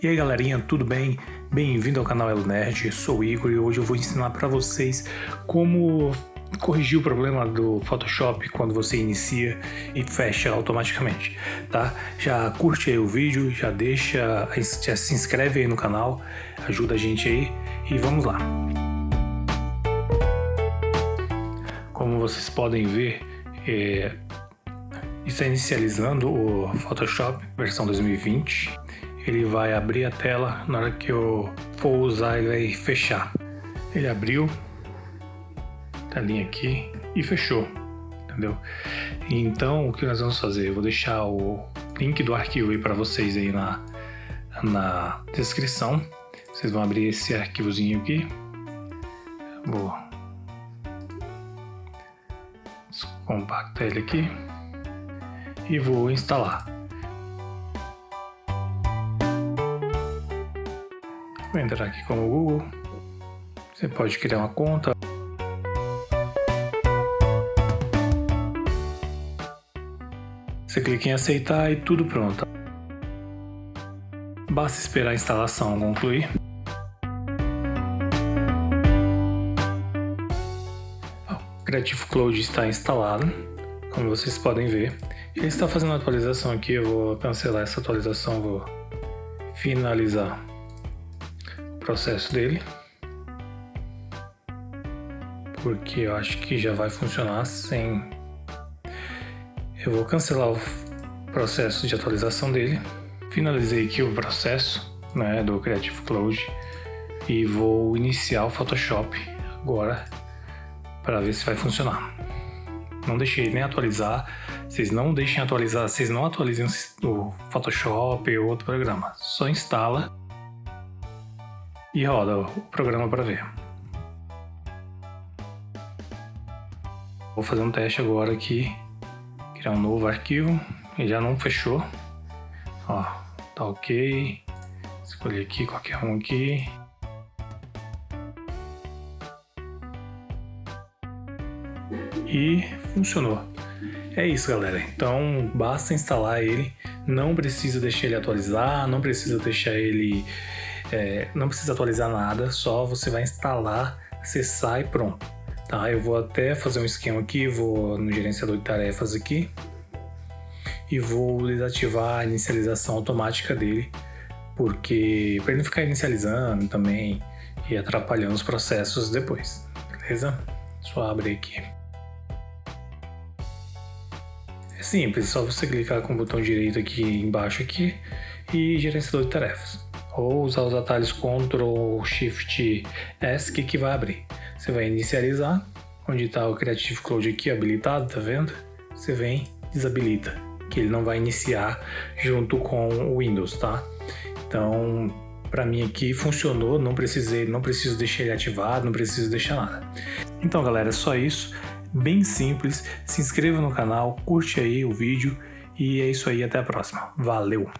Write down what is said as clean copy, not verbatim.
E aí galerinha, tudo bem? Bem-vindo ao canal Elo Nerd, sou o Igor e hoje eu vou ensinar para vocês como corrigir o problema do Photoshop quando você inicia e fecha automaticamente, tá? Já curte aí o vídeo, já se inscreve aí no canal, ajuda a gente aí e vamos lá. Como vocês podem ver, está inicializando o Photoshop versão 2020. Ele vai abrir a tela, na hora que eu for usar ele vai fechar. Ele abriu, telinha aqui e fechou, entendeu? Então o que nós vamos fazer? Eu vou deixar o link do arquivo aí para vocês aí na descrição. Vocês vão abrir esse arquivozinho aqui. Vou compactar ele aqui e vou instalar. Vou entrar aqui como Google. Você pode criar uma conta. Você clica em aceitar e tudo pronto. Basta esperar a instalação concluir. O Creative Cloud está instalado, como vocês podem ver. Ele está fazendo a atualização aqui, eu vou cancelar essa atualização, vou finalizar o processo dele, porque eu acho que já vai funcionar sem... Eu vou cancelar o processo de atualização dele. Finalizei aqui o processo, do Creative Cloud e vou iniciar o Photoshop agora para ver se vai funcionar. Não deixei nem atualizar. Vocês não deixem atualizar, vocês não atualizem o Photoshop ou outro programa. Só instala e roda o programa para ver. Vou fazer um teste agora aqui. Criar um novo arquivo. Ele já não fechou. Ó, tá ok. Escolhi aqui qualquer um aqui. E funcionou. É isso, galera. Então basta instalar ele. Não precisa deixar ele atualizar. Não precisa deixar ele... não precisa atualizar nada. Só você vai instalar, acessar e pronto. Tá, eu vou até fazer um esquema aqui, vou no gerenciador de tarefas aqui e vou desativar a inicialização automática dele, porque para ele não ficar inicializando também e atrapalhando os processos depois, beleza? Só abre aqui. É simples, só você clicar com o botão direito aqui embaixo aqui e gerenciador de tarefas, ou usar os atalhos Ctrl Shift S que vai abrir. Você vai inicializar, onde está o Creative Cloud aqui habilitado, tá vendo? Você vem, desabilita, que ele não vai iniciar junto com o Windows, tá? Então, para mim aqui funcionou, não preciso deixar ele ativado, não preciso deixar nada. Então, galera, é só isso, bem simples. Se inscreva no canal, curte aí o vídeo e é isso aí, até a próxima. Valeu!